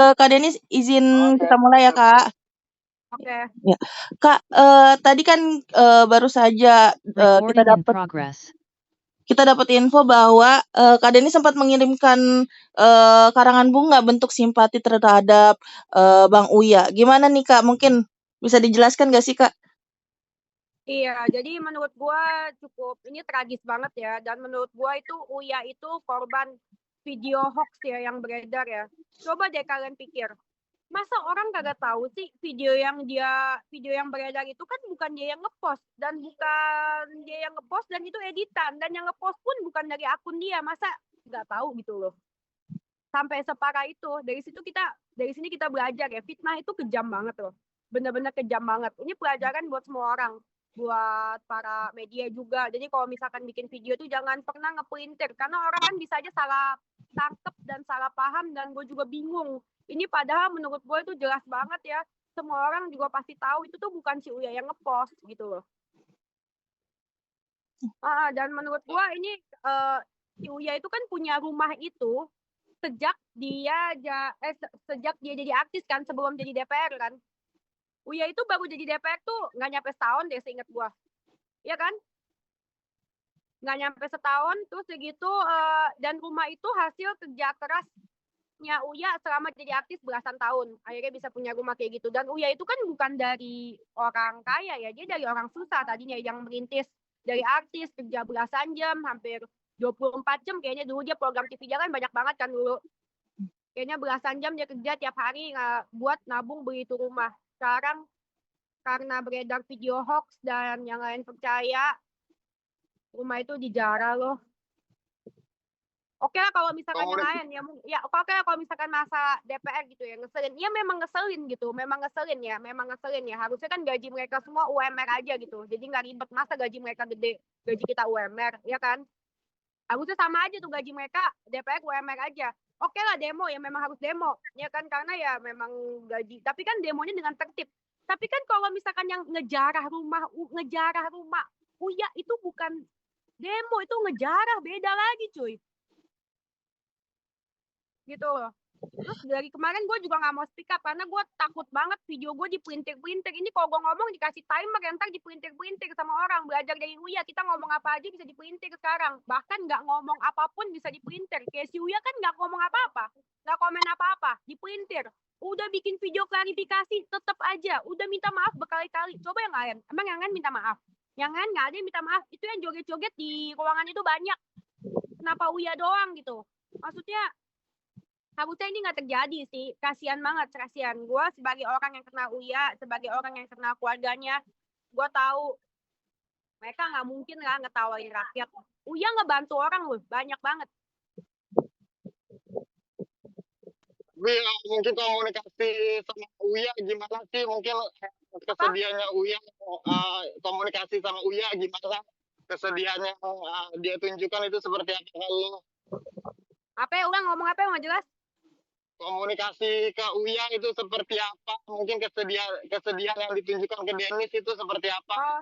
Kak Denis izin Oke, kita mulai ya, Kak. Oke. Ya. Kak, tadi kan, baru saja, Recording in progress. kita dapat info bahwa, Kak Denis sempat mengirimkan, karangan bunga bentuk simpati terhadap, Bang Uya. Gimana nih, Kak? Mungkin bisa dijelaskan nggak sih, Kak? Iya, jadi menurut gua cukup ini tragis banget ya. Dan menurut gua itu Uya itu korban video hoax ya yang beredar ya. Coba deh kalian pikir, masa orang kagak tahu sih video yang beredar itu kan bukan dia yang ngepost dan itu editan dan yang ngepost pun bukan dari akun dia. Masa nggak tahu gitu loh. Sampai separah itu. Dari sini kita belajar ya, fitnah itu kejam banget loh. Bener-bener kejam banget. Ini pelajaran buat semua orang, buat para media juga. Jadi kalau misalkan bikin video tuh jangan pernah ngepelintir, karena orang kan bisa aja salah tangkep dan salah paham, dan gue juga bingung. Ini padahal menurut gue itu jelas banget ya. Semua orang juga pasti tahu itu tuh bukan si Uya yang ngepost gitu loh. Dan menurut gue ini si Uya itu kan punya rumah itu sejak dia jadi artis kan, sebelum jadi DPR kan. Uya itu baru jadi DPR tuh nggak nyampe setahun deh seingat gua. Iya kan? Nggak nyampe setahun, terus segitu dan rumah itu hasil kerja kerasnya Uya selama jadi artis belasan tahun. Akhirnya bisa punya rumah kayak gitu. Dan Uya itu kan bukan dari orang kaya ya, dia dari orang susah tadinya yang merintis dari artis, kerja belasan jam, hampir 24 jam kayaknya dulu. Dia program TV kan banyak banget kan dulu. Kayaknya belasan jam dia kerja tiap hari buat nabung beli itu rumah. Sekarang karena beredar video hoax dan yang lain percaya, rumah itu dijarah loh. Oke lah kalau misalkan yang lain ya oke lah kalau misalkan masa DPR gitu ya ngeselin. Ya memang ngeselin gitu, memang ngeselin ya. Harusnya kan gaji mereka semua UMR aja gitu. Jadi nggak ribet, masa gaji mereka gede, gaji kita UMR, ya kan? Harusnya sama aja tuh gaji mereka, DPR UMR aja. Oke lah demo ya, memang harus demo ya kan, karena ya memang gaji, tapi kan demonya dengan tertib. Tapi kan kalau misalkan yang ngejarah rumah Uya itu bukan demo, itu ngejarah, beda lagi cuy gitu loh. Terus dari kemarin gue juga nggak mau speak up karena gue takut banget video gue dipelintir-pelintir. Ini kalau gue ngomong dikasih timer, yang ntar dipelintir-pelintir sama orang. Belajar dari Uya, kita ngomong apa aja bisa dipelintir sekarang. Bahkan nggak ngomong apapun bisa dipelintir. Kayak si Uya kan nggak ngomong apa-apa, nggak komen apa-apa, dipelintir. Udah bikin video klarifikasi, tetap aja. Udah minta maaf berkali-kali. Coba yang lain, emang yang lain minta maaf? Yang lain nggak ada yang minta maaf. Itu yang joget-joget di ruangan itu banyak. Kenapa Uya doang gitu? Maksudnya harusnya ini nggak terjadi sih. Kasihan banget, kasihan. Gue sebagai orang yang kenal Uya, sebagai orang yang kenal keluarganya, gue tahu mereka nggak mungkin lah ngetawain rakyat. Uya ngebantu orang loh, banyak banget. mungkin komunikasi sama Uya gimana sih? Mungkin kesediaannya Uya, komunikasi sama Uya gimana? Kesediaannya dia tunjukkan itu seperti apa kalau? Apa ya, ulang ngomong apa yang nggak jelas? Komunikasi ke Uya itu seperti apa? Mungkin kesedihan yang ditunjukkan ke Denis itu seperti apa? Oh,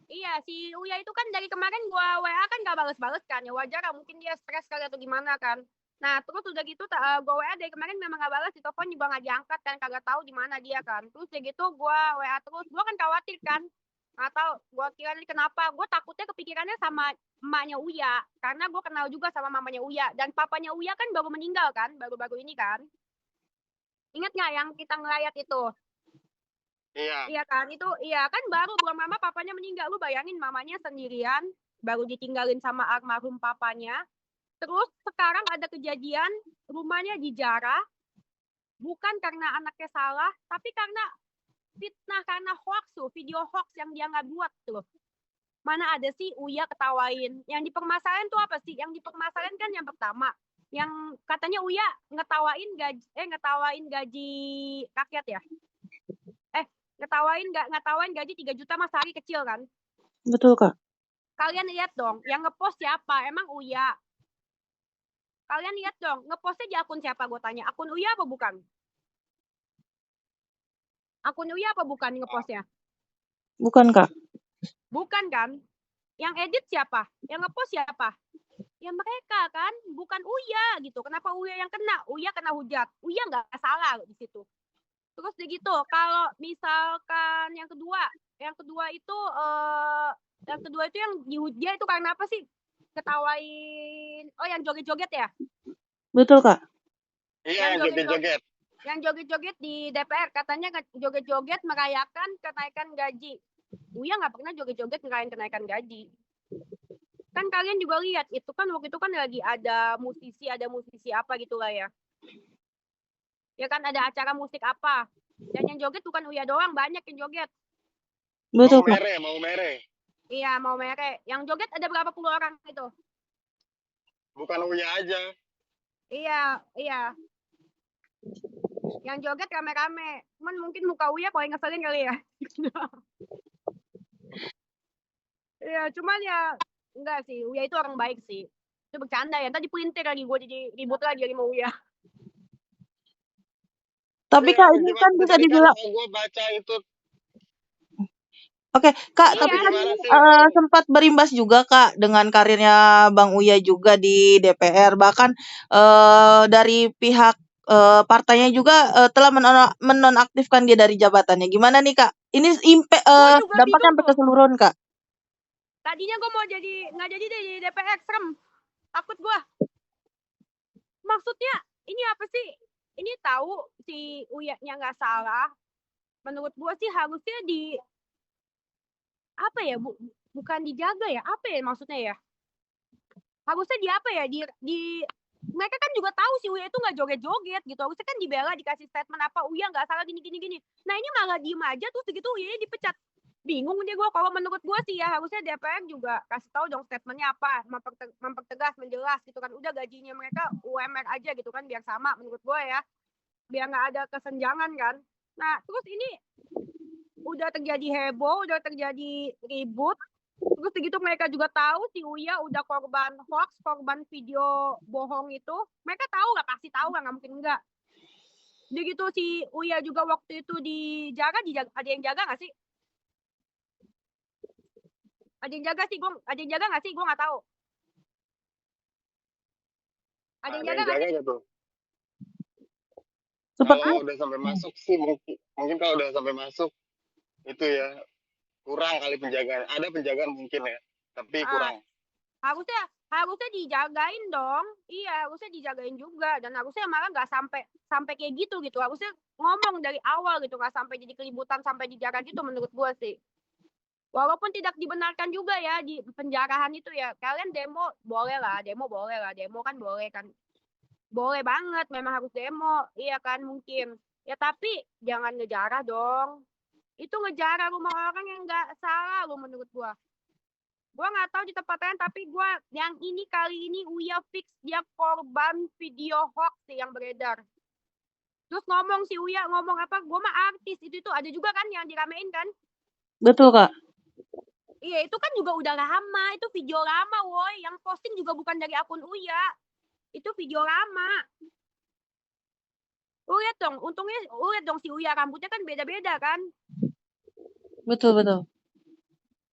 iya, si Uya itu kan dari kemarin gua WA kan gak bales-bales kan, ya wajar lah, mungkin dia stres kali atau gimana kan. Nah terus udah gitu gua WA dari kemarin memang gak balas, di telepon juga gak diangkat kan, kagak tahu di mana dia kan. Terus udah gitu gua WA terus, gua kan khawatir kan, atau gua kira nih kenapa, gua takutnya kepikirannya sama emaknya Uya, karena gua kenal juga sama mamanya Uya, dan papanya Uya kan baru meninggal kan, baru-baru ini kan. Ingat nggak yang kita ngelayat itu? Iya. Iya kan, itu iya kan baru belum lama papanya meninggal. Lu bayangin mamanya sendirian, baru ditinggalin sama almarhum papanya. Terus sekarang ada kejadian rumahnya dijarah, bukan karena anaknya salah, tapi karena fitnah, karena hoax tuh, video hoax yang dia nggak buat tuh. Mana ada sih Uya ketawain? Yang dipermasalahin tuh apa sih? Yang dipermasalahin kan yang pertama, yang katanya Uya ngetawain gaji rakyat ya. Ngetawain gaji 3 juta mas hari kecil kan? Betul, Kak. Kalian lihat dong, yang ngepost siapa? Emang Uya? Kalian lihat dong, ngepostnya di akun siapa? Gue tanya, akun Uya apa bukan? Akun Uya apa bukan ngepostnya? Bukan, Kak. Bukan kan? Yang edit siapa? Yang ngepost siapa? Ya mereka kan, bukan Uya gitu. Kenapa Uya yang kena? Uya kena hujat. Uya nggak salah di situ. Terus begitu, kalau misalkan yang kedua itu yang dihujat itu karena apa sih? Ketawain, oh yang joget-joget ya? Betul, Kak. Iya, Yang joget-joget joget-joget. yang joget-joget di DPR katanya joget-joget merayakan kenaikan gaji. Uya nggak pernah joget-joget ngerayain kenaikan gaji. Kan kalian juga lihat itu kan waktu itu kan lagi ada musisi apa gitulah ya. Ya kan ada acara musik apa. Dan yang joget bukan Uya doang, banyak yang joget. Betul, Kak. Mau mere. Iya, mau mere. Yang joget ada berapa puluh orang itu? Bukan Uya aja. Iya. Yang joget rame-rame. Cuman mungkin muka Uya paling ngeselin kali ya. Iya, cuman ya enggak sih. Uya itu orang baik sih. Itu bercanda ya. Tadi pelintir lagi gue jadi ribut lagi sama Uya. Tapi Iya, Kak ini gimana kan sih bisa tadi kan dibilang gue baca itu. Oke, Kak, tapi Tapi Iya. kan gimana ini sih? sempat berimbas juga Kak dengan karirnya Bang Uya juga di DPR. Bahkan dari pihak partainya juga telah menonaktifkan dia dari jabatannya. Gimana nih Kak? Ini Gue juga dampaknya bingung sampai tuh. keseluruhan Kak. Tadinya gue mau nggak jadi deh jadi DPR, serem. Takut gue. Maksudnya ini apa sih? Ini tahu si Uya-nya nggak salah. Menurut gue sih harusnya apa ya, bukan dijaga ya, apa ya maksudnya ya? Harusnya apa ya, mereka kan juga tahu si Uya itu nggak joget-joget gitu. Harusnya kan dibela, dikasih statement apa Uya nggak salah gini. Nah ini malah diem aja terus begitu Uya dipecat. Bingung deh gue. Kalau menurut gue sih ya harusnya DPR juga kasih tahu dong statementnya apa, mempertegas, menjelas gitu kan. Udah gajinya mereka UMR aja gitu kan biar sama menurut gue ya, biar nggak ada kesenjangan kan. Nah terus ini udah terjadi heboh, udah terjadi ribut. Terus begitu mereka juga tahu si Uya udah korban hoax, korban video bohong itu. Mereka tahu lah, pasti tahu lah, nggak mungkin enggak. Begitu si Uya juga waktu itu dijaga, ada yang jaga nggak sih? Ada yang jaga nggak sih? Gue nggak tahu. Ada yang jaga nggak sih? Gitu. Seperti Kalau udah sampai masuk sih mungkin kalau udah sampai masuk itu ya kurang kali penjagaan. Ada penjagaan mungkin ya, tapi kurang. Harusnya dijagain dong. Iya, harusnya dijagain juga, dan harusnya malah nggak sampai kayak gitu. Harusnya ngomong dari awal gitu, nggak sampai jadi keributan sampai dijaga gitu menurut gue sih. Walaupun tidak dibenarkan juga ya di penjarahan itu ya. Kalian demo boleh lah, demo kan boleh kan. Boleh banget, memang harus demo. Iya kan mungkin. Ya tapi jangan ngejarah dong. Itu ngejarah rumah orang yang nggak salah loh menurut gua. Gua nggak tahu di tempat lain, tapi gua yang ini kali ini Uya fix dia korban video hoax sih yang beredar. Terus ngomong si Uya ngomong apa? Gua mah artis itu ada juga kan yang diramein kan? betul Kak. Iya, itu kan juga udah lama, itu video lama, woi. Yang posting juga bukan dari akun Uya. Itu video lama. Lihat dong, untungnya lihat dong si Uya rambutnya kan beda-beda kan? Betul.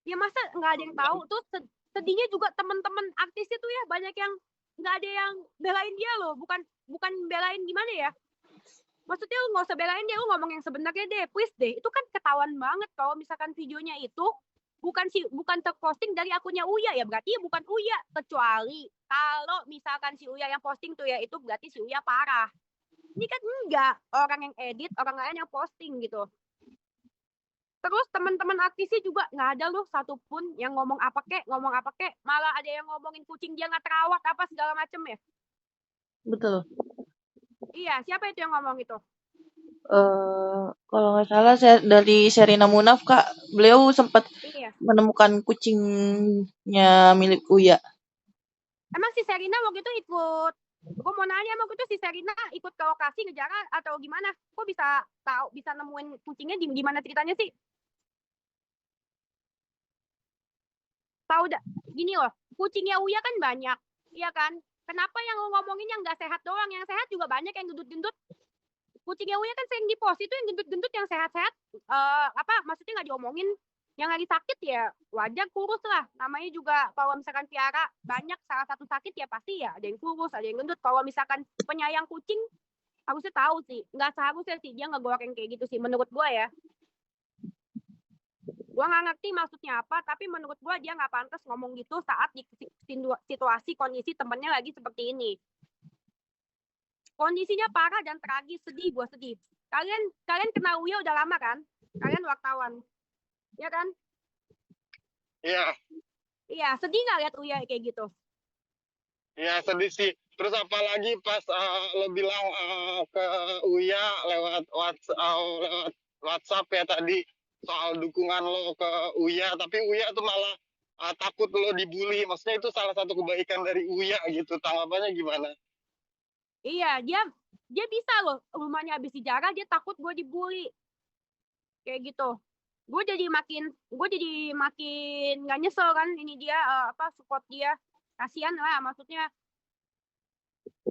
Ya masa nggak ada yang tahu? Terus sedihnya juga teman-teman artis itu ya banyak yang nggak ada yang belain dia loh. Bukan belain gimana ya? Maksudnya lu nggak usah belain dia, lu ngomong yang sebenarnya deh, please deh. Itu kan ketahuan banget kalau misalkan videonya itu bukan terposting dari akunnya Uya ya, berarti bukan Uya. Kecuali kalau misalkan si Uya yang posting tuh ya, itu berarti si Uya parah. Ini kan enggak, orang yang edit, orang lain yang posting gitu. Terus teman-teman artisnya juga nggak ada loh satupun yang ngomong apa kek, malah ada yang ngomongin kucing dia nggak terawat apa segala macem ya. Betul. Iya, siapa itu yang ngomong itu? Kalau nggak salah dari Sherina Munaf Kak, beliau sempat Iya. menemukan kucingnya milik Uya. Emang si Sherina waktu itu ikut, gue mau nanya emang itu si Sherina ikut ke lokasi ngejar atau gimana? Kok bisa nemuin kucingnya di gimana ceritanya sih? Tahu gini loh, kucingnya Uya kan banyak, iya kan? Kenapa yang lo ngomongin yang nggak sehat doang? Yang sehat juga banyak yang gendut-gendut. Kucingnya Uya kan sering di post itu yang gendut-gendut yang sehat-sehat, maksudnya nggak diomongin. Yang lagi sakit ya wajar kurus lah. Namanya juga kalau misalkan piara banyak salah satu sakit ya pasti ya ada yang kurus, ada yang gendut. Kalau misalkan penyayang kucing harusnya tahu sih. Nggak seharusnya sih dia ngegoreng kayak gitu sih menurut gua ya. Gua nggak ngerti maksudnya apa, tapi menurut gua dia nggak pantas ngomong gitu saat di situasi kondisi temennya lagi seperti ini. Kondisinya parah dan tragis, sedih, gua sedih. Kalian kenal Uya udah lama kan? Kalian wartawan, ya kan? Iya, Iya, sedih nggak lihat Uya kayak gitu? iya sedih sih. Terus apalagi pas lo bilang ke Uya lewat WhatsApp ya tadi soal dukungan lo ke Uya, tapi Uya tuh malah takut lo dibully. Maksudnya itu salah satu kebaikan dari Uya gitu. Tanggapannya gimana? Iya, dia bisa loh rumahnya habis dijarah, dia takut gue dibully kayak gitu. Gue jadi makin nggak nyesel kan ini dia support dia. Kasihan lah, maksudnya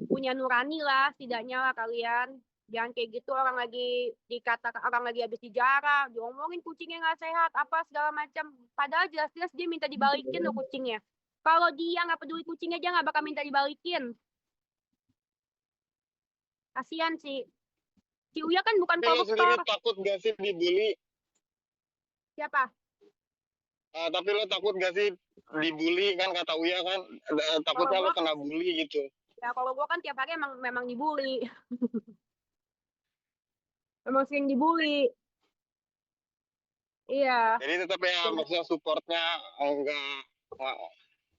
punya nurani lah setidaknya lah kalian. Jangan kayak gitu orang lagi dikatakan orang lagi habis dijarah, diomongin kucingnya nggak sehat apa segala macam. Padahal jelas-jelas dia minta dibalikin loh kucingnya. Kalau dia nggak peduli kucingnya, dia nggak bakal minta dibalikin. Kasihan sih. Si Uya kan bukan Tapi lo sendiri koruptor. takut gak sih dibully? Siapa? Tapi lo takut gak sih dibully kan kata Uya kan takutnya lo kena bully gitu. Ya kalau gue kan tiap hari memang dibully. Memang sering dibully. Iya. Jadi tetap ya maksudnya supportnya enggak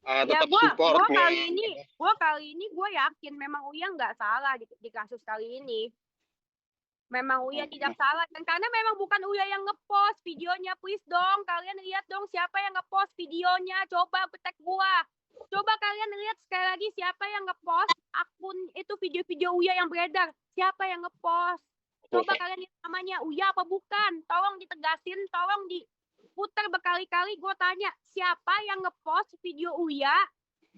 Ya tetap gue support kali nih. ini gue yakin memang Uya nggak salah di kasus kali ini. Memang Uya tidak salah dan karena memang bukan Uya yang ngepost videonya, please dong kalian lihat dong siapa yang ngepost videonya, coba petek gua. Coba kalian lihat sekali lagi siapa yang ngepost akun itu video-video Uya yang beredar, siapa yang ngepost. Coba kalian lihat namanya Uya apa bukan, tolong ditegasin, tolong diputar berkali-kali. Gue tanya siapa yang ngepost video Uya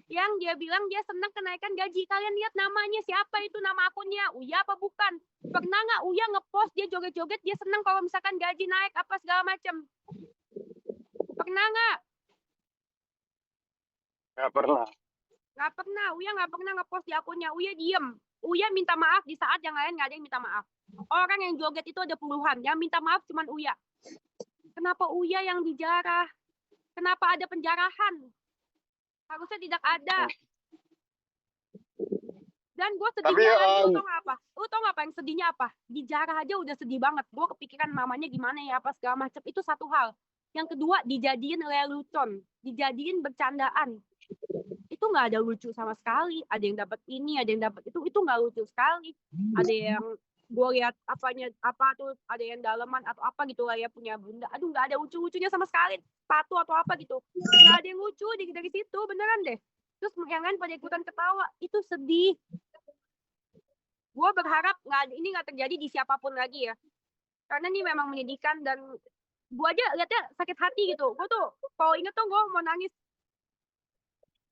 yang dia bilang dia senang kenaikan gaji. Kalian lihat namanya siapa, itu nama akunnya Uya apa bukan. Pernah nggak Uya ngepost dia joget-joget dia senang kalau misalkan gaji naik apa segala macam? Pernah nggak? Nggak pernah. Nggak pernah. Uya nggak pernah ngepost di akunnya. Uya diem. Uya minta maaf di saat yang lain nggak ada yang minta maaf. Orang yang joget itu ada puluhan, yang minta maaf cuman Uya. Kenapa Uya yang dijarah? Kenapa ada penjarahan? Harusnya tidak ada. Dan gue sedihnya lagi, lu tau gak apa? Lu tau gak apa yang sedihnya apa? Dijarah aja udah sedih banget. Gue kepikiran mamanya gimana ya apa segala macam. Itu satu hal. Yang kedua dijadiin lelucon, dijadiin bercandaan. Itu nggak ada lucu sama sekali. Ada yang dapat ini, ada yang dapat itu nggak lucu sekali. Ada yang gue lihat apa tuh, ada yang daleman atau apa gitu lah ya punya bunda. Aduh nggak ada lucu-lucunya sama sekali. Sepatu atau apa gitu. Nggak ada yang lucu dari situ beneran deh. Terus yang lain pada ikutan ketawa. Itu sedih. Gue berharap ini nggak terjadi di siapapun lagi ya. Karena ini memang menyedihkan dan gue aja lihatnya sakit hati gitu. Gue tuh kalau inget tuh gue mau nangis.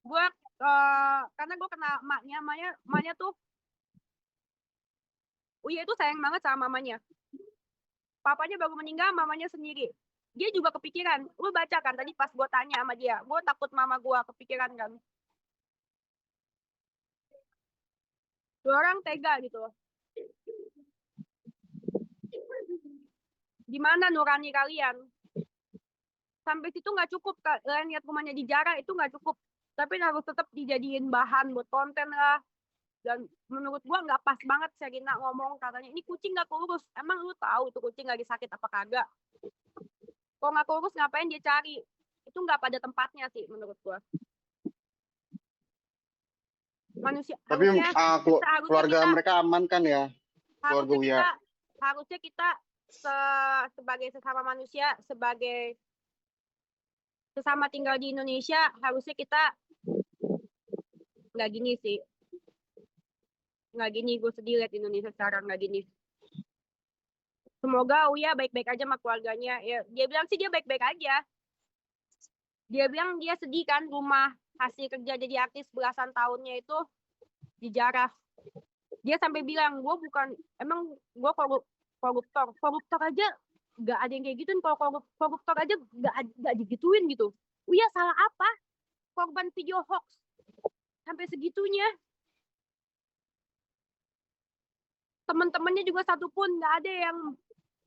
Gue karena gue kena emaknya tuh Uya itu sayang banget sama mamanya. Papanya baru meninggal, mamanya sendiri. Dia juga kepikiran. Lu baca kan tadi pas gue tanya sama dia. Gue takut mama gue kepikiran kan. Dua orang tega gitu. Di mana nurani kalian? Sampai situ nggak cukup. Kalian lihat rumahnya dijarah itu nggak cukup. Tapi harus tetap dijadiin bahan buat konten lah. Dan menurut gua nggak pas banget Sherina ngomong katanya ini kucing nggak kurus. Emang lu tahu itu kucing lagi sakit apa kagak? Kalau nggak kurus ngapain dia cari? Itu nggak pada tempatnya sih menurut gua. Manusia. Tapi keluarga mereka aman kan ya? Keluarga Uya. Harusnya kita sebagai sesama manusia, sebagai sesama tinggal di Indonesia, harusnya kita nggak gini sih. Nggak gini, gue sedih lihat Indonesia sekarang nggak gini. Semoga Uya baik-baik aja sama keluarganya. Ya, dia bilang sih dia baik-baik aja. Dia bilang dia sedih kan rumah hasil kerja jadi artis belasan tahunnya itu dijarah. Dia sampai bilang gue bukan, emang gue koruptor aja nggak ada yang kayak gituin. Kalau koruptor aja nggak digituin gitu. Uya salah apa? Korban video hoax sampai segitunya. Teman-temannya juga satupun nggak ada yang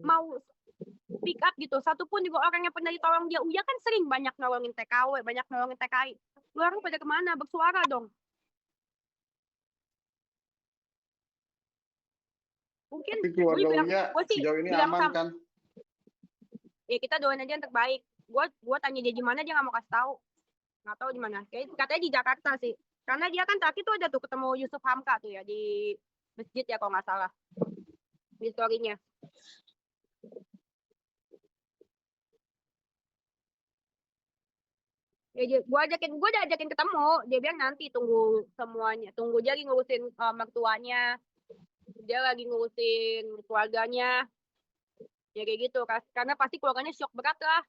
mau pick up gitu. Satupun juga orang yang pernah ditolong dia. Uya kan sering banyak nolongin TKW, banyak nolongin TKI. Lu orang pada kemana? Bersuara dong. Mungkin Tapi keluarga bilang, Uya gue sih sejauh ini bilang aman kan? ya kita doain aja yang terbaik. Gue tanya dia di mana, dia nggak mau kasih tahu. Nggak tahu di mana. Katanya di Jakarta sih. Karena dia kan terakhir tuh ada tuh ketemu Yusuf Hamka tuh ya di masjid ya kalau nggak salah. Di story-nya. Ya, gue udah ajakin ketemu. Dia bilang nanti tunggu semuanya. Tunggu dia lagi ngurusin mertuanya. Dia lagi ngurusin keluarganya. Ya kayak gitu. Karena pasti keluarganya shock berat lah.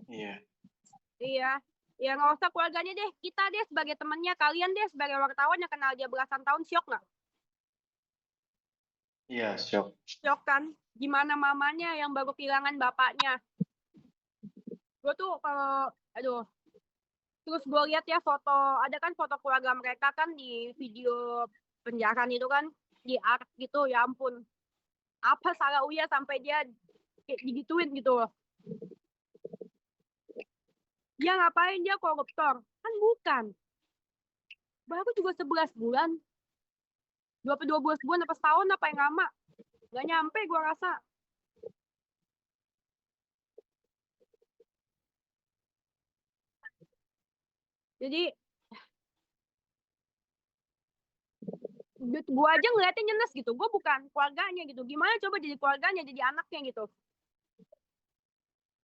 Iya. Iya. Ya nggak usah keluarganya deh. Kita deh sebagai temannya. Kalian deh sebagai wartawan yang kenal dia belasan tahun. Shock nggak? Iya, shock. Shock kan? Gimana mamanya yang baru kehilangan bapaknya. Gue tuh kalau, aduh. Terus gue lihat ya foto, ada kan foto keluarga mereka kan di video penjarahan itu kan. Di art gitu, ya ampun. Apa salah Uya sampai dia kayak digituin gitu loh. Dia ngapain, dia koruptor? Kan bukan. Baru juga 11 bulan. 12 bulan apa setahun apa yang lama. Gak nyampe gue rasa. Jadi gue aja ngeliatnya nyenes gitu. Gue bukan keluarganya gitu. Gimana coba jadi keluarganya, jadi anaknya gitu.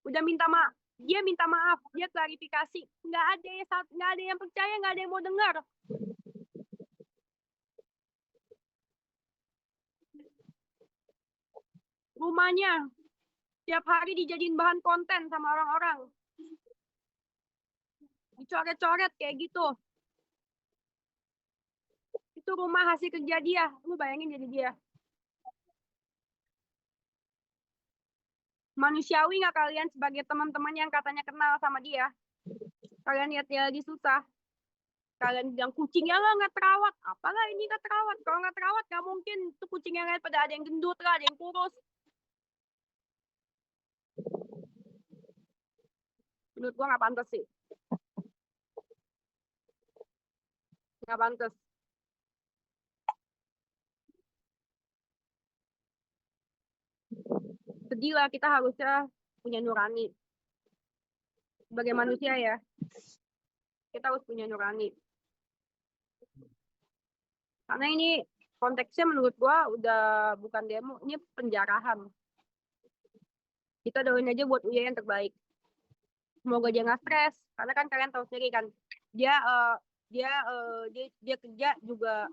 Udah minta maaf. Dia minta maaf, dia klarifikasi. Nggak ada yang percaya, nggak ada yang mau dengar. Rumahnya tiap hari dijadiin bahan konten sama orang-orang. Dicoret-coret kayak gitu. Itu rumah hasil kerja dia. Lu bayangin jadi dia. Manusiawi nggak kalian sebagai teman-teman yang katanya kenal sama dia? Kalian lihat dia lagi susah. Kalian bilang kucingnya lah nggak terawat. Apalah ini nggak terawat. Kalau nggak terawat nggak mungkin tuh kucingnya lihat pada ada yang gendut lah, ada yang kurus. Menurut gua nggak pantas sih. Nggak pantas. Sedih lah, kita harusnya punya nurani. Sebagai manusia ya, kita harus punya nurani. Karena ini konteksnya menurut gua udah bukan demo, ini penjarahan. Kita doain aja buat Uya yang terbaik. Semoga dia nggak stres, karena kan kalian tahu sendiri kan, dia kerja juga,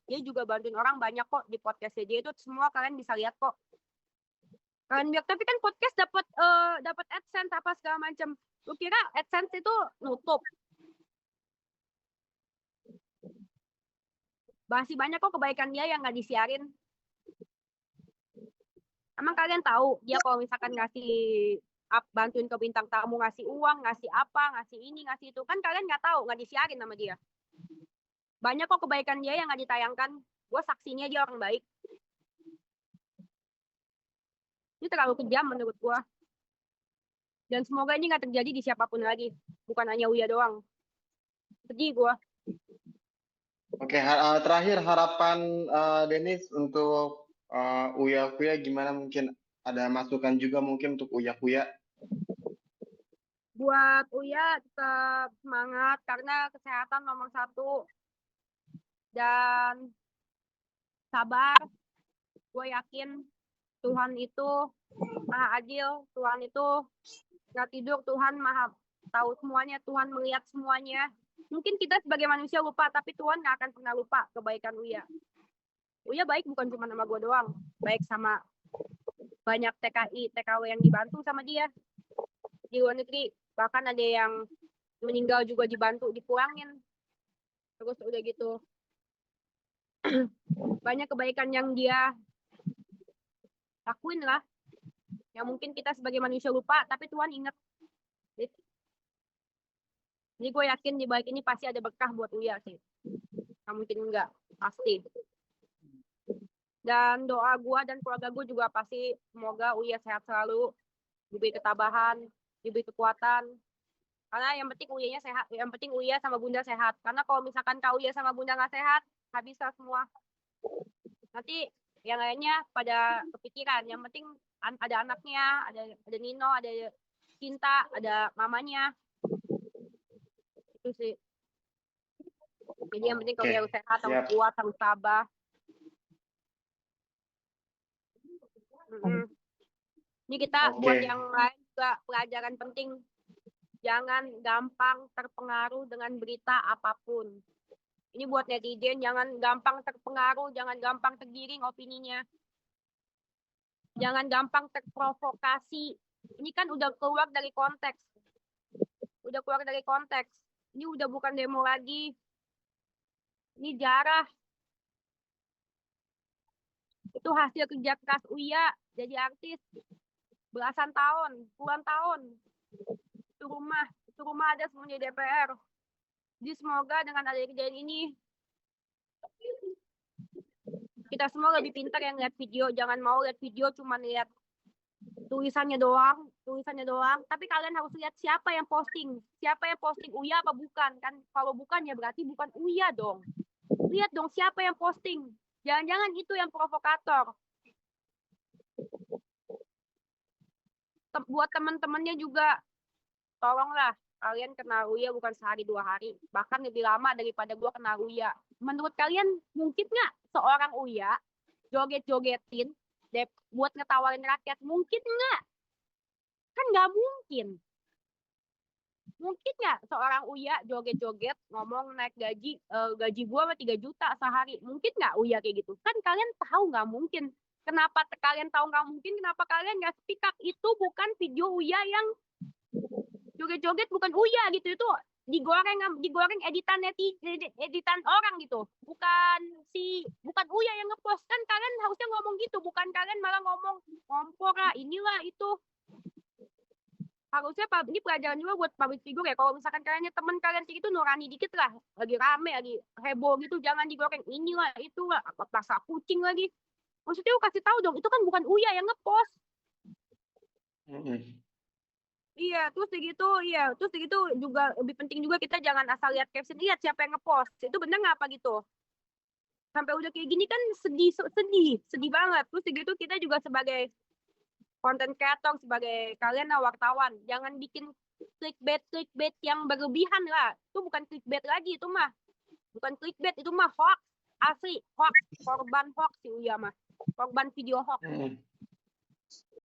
dia juga bantuin orang banyak kok di podcastnya dia itu, semua kalian bisa lihat kok. Kalian bilang tapi kan podcast dapat AdSense apa segala macam. Lu kira AdSense itu nutup? Masih banyak kok kebaikan dia yang nggak disiarin. Emang kalian tahu dia kalau misalkan ngasih bantuin ke bintang tamu, ngasih uang, ngasih apa, ngasih ini, ngasih itu, kan kalian nggak tahu, nggak disiarin sama dia. Banyak kok kebaikan dia yang nggak ditayangkan. Gue saksinya dia orang baik. Ini terlalu kejam menurut gue. Dan semoga ini nggak terjadi di siapapun lagi. Bukan hanya Uya doang. Sedih gue. Oke, terakhir harapan Denis untuk Uya Kuya gimana, mungkin ada masukan juga mungkin untuk Uya Kuya. Buat Uya tetap semangat karena kesehatan nomor 1. Dan sabar. Gue yakin Tuhan itu maha adil. Tuhan itu nggak tidur. Tuhan maha tahu semuanya. Tuhan melihat semuanya. Mungkin kita sebagai manusia lupa, tapi Tuhan nggak akan pernah lupa kebaikan Uya. Uya baik bukan cuma sama gue doang. Baik sama banyak TKI, TKW yang dibantu sama dia. Di luar negeri. Bahkan ada yang meninggal juga dibantu, dipulangin. Terus udah gitu. banyak kebaikan yang dia lakuin lah, yang mungkin kita sebagai manusia lupa, tapi Tuhan ingat. Jadi gue yakin di balik ini pasti ada berkah buat Uya sih. Nggak mungkin enggak, pasti. Dan doa gue dan keluarga gue juga pasti semoga Uya sehat selalu, diberi ketabahan, diberi kekuatan. Karena yang penting Uyanya sehat, yang penting Uya sama Bunda sehat. Karena kalau misalkan Kak Uya sama Bunda nggak sehat, habis lah semua. Nanti yang lainnya pada kepikiran. Yang penting ada anaknya, ada Nino, ada Cinta, ada mamanya. Itu sih. Jadi yang penting kalau Oke, dia sehat, harus siap. kuat, harus sabar. Ini kita buat Oke. yang lain juga pelajaran penting. Jangan gampang terpengaruh dengan berita apapun. Ini buat netizen, jangan gampang terpengaruh, jangan gampang tergiring opininya. Jangan gampang terprovokasi. Ini kan udah keluar dari konteks. Udah keluar dari konteks. Ini udah bukan demo lagi. Ini jarah. Itu hasil kerja keras Uya jadi artis. Belasan tahun, puluhan tahun. Itu rumah ada semuanya di DPR. Jadi semoga dengan adanya kejadian ini, kita semua lebih pintar yang lihat video. Jangan mau lihat video cuma lihat tulisannya doang. Tapi kalian harus lihat siapa yang posting. Siapa yang posting, Uya apa bukan. Kan kalau bukan ya berarti bukan Uya dong. Lihat dong siapa yang posting. Jangan-jangan itu yang provokator. Buat teman-temannya juga, tolonglah kalian kenal Uya bukan sehari 2 hari, bahkan lebih lama daripada gua kenal Uya. Menurut kalian mungkin nggak seorang Uya joget-jogetin buat ngetawain rakyat? Mungkin nggak? Kan nggak mungkin. Mungkin nggak seorang Uya joget-joget ngomong naik gaji gua 3 juta sehari? Mungkin nggak Uya kayak gitu? Kan kalian tahu nggak mungkin. Kenapa kalian tahu nggak mungkin? Kenapa kalian nggak speak up? Itu bukan video Uya yang joget-joget, bukan Uya gitu. Itu digoreng editan orang gitu. Bukan Uya yang ngepost. Kan kalian harusnya ngomong gitu, bukan kalian malah ngomong ngompor lah, inilah itu. Harusnya ini pelajaran juga buat public figure ya. Kalau misalkan kalian teman kalian kayak gitu, nurani dikit lah, lagi rame, lagi heboh gitu, jangan digoreng inilah itulah, apa pasar kucing lagi. Maksudnya lu kasih tahu dong, itu kan bukan Uya yang ngepost. Iya, terus segitu juga lebih penting juga kita jangan asal lihat caption, lihat siapa yang ngepost. Itu bener nggak apa gitu? Sampai udah kayak gini kan sedih banget. Terus segitu kita juga sebagai content creator, sebagai kalian wartawan, jangan bikin clickbait yang berlebihan lah. Itu bukan clickbait lagi, itu mah bukan clickbait, itu mah hoax, asli hoax, korban hoax si Uya mah, korban video hoax.